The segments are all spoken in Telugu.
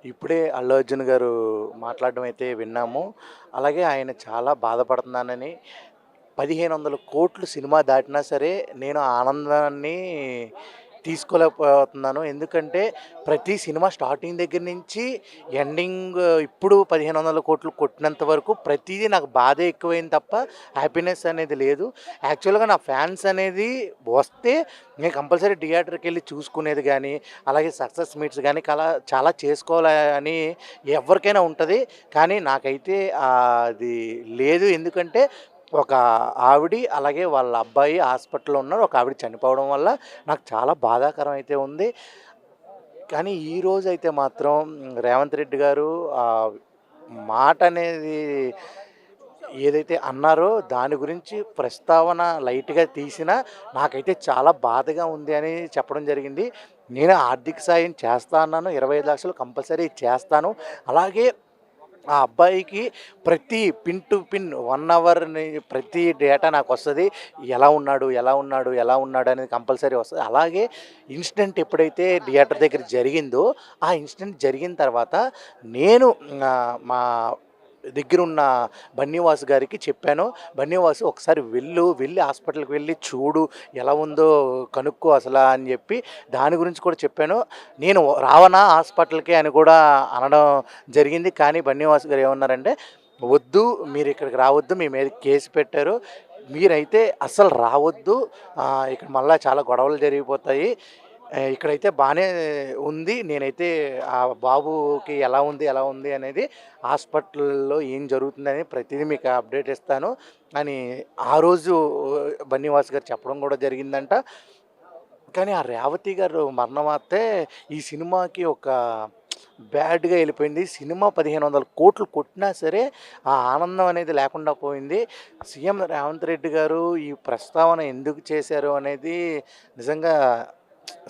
ఇప్పుడే అల్లు అర్జున్ గారు మాట్లాడడం అయితే విన్నాము. అలాగే ఆయన చాలా బాధపడుతున్నానని, 1500,00,00,000 సినిమా దాటినా సరే, నేను ఆ ఆనందాన్ని తీసుకోలేకపోతున్నాను. ఎందుకంటే, ప్రతి సినిమా స్టార్టింగ్ దగ్గర నుంచి ఎండింగ్ ఇప్పుడు 1500,00,00,000 కొట్టినంత వరకు ప్రతీదీ నాకు బాధే ఎక్కువైంది తప్ప, హ్యాపీనెస్ అనేది లేదు. యాక్చువల్‌గా నా ఫ్యాన్స్ అనేది వస్తే, నేను కంపల్సరీ థియేటర్‌కెళ్ళి చూసుకునేది గానీ, అలాగే సక్సెస్ మీట్స్ గానీ, చాలా చేసుకోవాలని ఎవరికైనా ఉంటది. కానీ నాకైతే అది లేదు. ఎందుకంటే ఒక అలాగే వాళ్ళ అబ్బాయి హాస్పిటల్‌లో ఉన్నారు. ఒక ఆవిడ చనిపోవడం వల్ల నాకు చాలా బాధాకరం అయితే ఉంది. కానీ ఈరోజైతే మాత్రం రేవంత్ రెడ్డి గారు మాట అనేది ఏదైతే అన్నారో దాని గురించి ప్రస్తావన లైట్‌గా తీసినా నాకైతే చాలా బాధగా ఉంది అని చెప్పడం జరిగింది. నేను ఆర్థిక సాయం చేస్తా అన్నాను. 25,00,000 కంపల్సరీ చేస్తాను. అలాగే ఆ అబ్బాయికి ప్రతి పిన్ టు పిన్ 1 అవర్‌ని ప్రతి డేటా నాకొస్తది. ఎలా ఉన్నాడు? ఎలా ఉన్నాడు? ఎలా ఉన్నాడు? అనేది కంపల్సరీ వస్తది. అలాగే ఇన్సిడెంట్ ఎప్పుడైతే థియేటర్ దగ్గర జరిగిందో, ఆ ఇన్సిడెంట్ జరిగిన తర్వాత నేను మా దగ్గరున్న బన్నీవాసు గారికి చెప్పాను. బన్నీవాసు ఒకసారి వెళ్ళి హాస్పిటల్‌కి వెళ్ళి చూడు, ఎలా ఉందో కనుక్కో అసలా అని చెప్పి దాని గురించి కూడా చెప్పాను. నేను రావనా హాస్పిటల్‌కి అని కూడా అనడం జరిగింది. కానీ బన్నీవాసు గారు ఏమన్నారంటే, "వద్దు, మీరిక్కడికి రావద్దు. మీ మీద కేసు పెట్టారు. మీరైతే అస్సలు రావద్దు. ఇక్కడ మళ్ళా చాలా గొడవలు జరిగిపోతాయి. ఇక్కడైతే బానే ఉంది. నేనైతే ఆ బాబుకి ఎలా ఉంది అనేది హాస్పిటల్‌లో ఏం జరుగుతుందని ప్రతీదీ మీకు అప్డేట్ ఇస్తాను" అని ఆ రోజు బన్నీవాసు గారు చెప్పడం కూడా జరిగిందంట. కానీ ఆ రేవతి గారు మరణం వార్తే ఈ సినిమాకి ఒక బ్యాడ్‌గా ఎళ్ళిపోయింది. సినిమా 1500,00,00,000 కొట్టినా సరే, ఆ ఆనందం అనేది లేకుండా పోయింది. సీఎం రేవంత్ రెడ్డి గారు ఈ ప్రస్తావన ఎందుకు చేశారు అనేది నిజంగా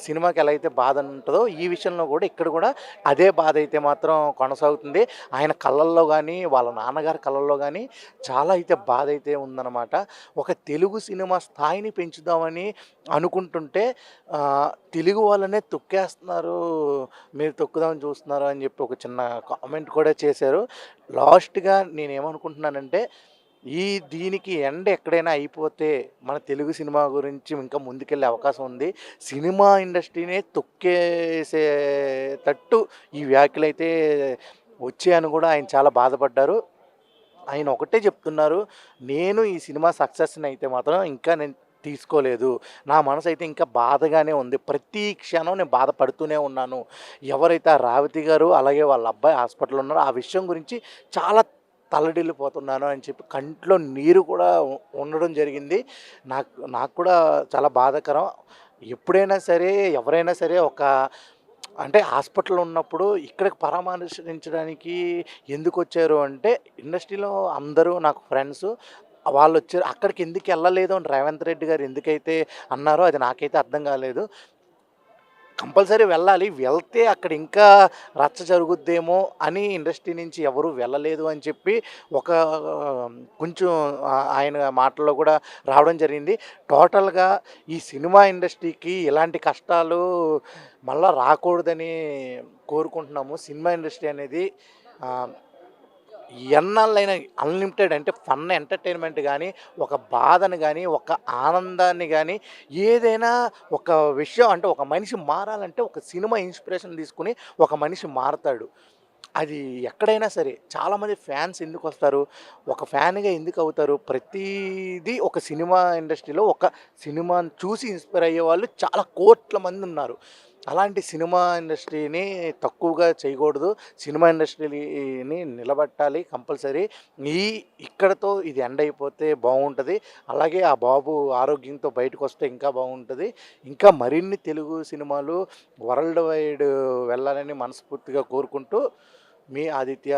సినిమాకి ఎలా అయితే బాధ ఉంటదో, ఈ విషయంలో కూడా ఇక్కడ కూడా అదే బాధ అయితే మాత్రం కొనసాగుతుంది. ఆయన కళ్ళల్లో గానీ, వాళ్ళ నాన్నగారి కళ్ళల్లో గానీ చాలా అయితే బాధ అయితే ఉందన్నమాట. ఒక తెలుగు సినిమా స్థాయిని పెంచుదామని అనుకుంటుంటే తెలుగు వాళ్ళనే తొక్కేస్తున్నారు, మీరు తొక్కుదామని చూస్తున్నారు అని చెప్పి ఒక చిన్న కామెంట్ కూడా చేశారు. లాస్ట్‌గా నేనేమనుకుంటున్నానంటే, దీనికి ఎండ్ ఎక్కడైనా అయిపోతే మన తెలుగు సినిమా గురించి ఇంకా ముందుకెళ్ళే అవకాశం ఉంది. సినిమా ఇండస్ట్రీనే తొక్కేసేటట్టు ఈ వ్యాఖ్యలైతే వచ్చాయని కూడా ఆయన చాలా బాధపడ్డారు. ఆయన ఒకటే చెప్తున్నారు, నేను ఈ సినిమా సక్సెస్‌ని అయితే మాత్రం ఇంకా నేను తీసుకోలేదు. నా మనసైతే ఇంకా బాధగానే ఉంది. ప్రతి క్షణం నేను బాధపడుతూనే ఉన్నాను. ఎవరైతే ఆ రేవతి గారు, అలాగే వాళ్ళ అబ్బాయి హాస్పిటల్‌లో ఉన్నారో ఆ విషయం గురించి చాలా తల్లడిల్లిపోతున్నాను అని చెప్పి కంట్లో నీరు కూడా ఉండడం జరిగింది. నాకు నాకు కూడా చాలా బాధాకరం. ఎప్పుడైనా సరే, ఎవరైనా సరే అంటే హాస్పిటల్‌లో ఉన్నప్పుడు ఇక్కడికి పరామర్శించడానికి ఎందుకొచ్చారు అంటే, ఇండస్ట్రీలో అందరూ నాకు ఫ్రెండ్సు. వాళ్ళొచ్చారు. అక్కడికి ఎందుకెళ్ళలేదు అని రేవంత్ రెడ్డి గారు ఎందుకైతే అన్నారో అది నాకైతే అర్థం కాలేదు. కంపల్సరీ వెళ్ళాలి. వెళ్తే అక్కడ ఇంకా రచ్చ జరుగుద్దేమో అని ఇండస్ట్రీ నుంచి ఎవరు వెళ్ళలేదు అని చెప్పి ఒక కొంచెం ఆయన మాటల్లో కూడా రావడం జరిగింది. టోటల్‌గా ఈ సినిమా ఇండస్ట్రీకి ఇలాంటి కష్టాలు మళ్ళా రాకూడదని కోరుకుంటున్నాము. సినిమా ఇండస్ట్రీ అనేది ఆహ్ ఎన్నాళ్ళైనా అన్‌లిమిటెడ్ అంటే ఫన్ ఎంటర్‌టైన్‌మెంట్ గానీ, ఒక బాధను గానీ, ఒక ఆనందాన్ని గానీ, ఏదైనా ఒక విషయం అంటే ఒక మనిషి మారాలంటే ఒక సినిమా ఇన్‌స్పిరేషన్ తీసుకొని ఒక మనిషి మారతాడు. అది ఎక్కడైనా సరే. చాలామంది ఫ్యాన్స్ ఎందుకొస్తారు? ఒక ఫ్యాన్‌గా ఎందుకవుతారు? ప్రతీదీ ఒక సినిమా ఇండస్ట్రీలో ఒక సినిమాని చూసి ఇన్‌స్పైర్ అయ్యేవాళ్ళు చాలా కోట్ల మందున్నారు. అలాంటి సినిమా ఇండస్ట్రీని తక్కువగా చేయకూడదు. సినిమా ఇండస్ట్రీని నిలబెట్టాలి కంపల్సరీ. ఈ ఇక్కడితో ఇది ఎండ్ అయిపోతే బావుంటది. అలాగే ఆ బాబు ఆరోగ్యంతో బయటకొస్తే ఇంకా బావుంటది. ఇంకా మరిన్ని తెలుగు సినిమాలు వరల్డ్ వైడ్ వెళ్ళాలని మనస్ఫూర్తిగా కోరుకుంటూ మీ ఆదిత్య.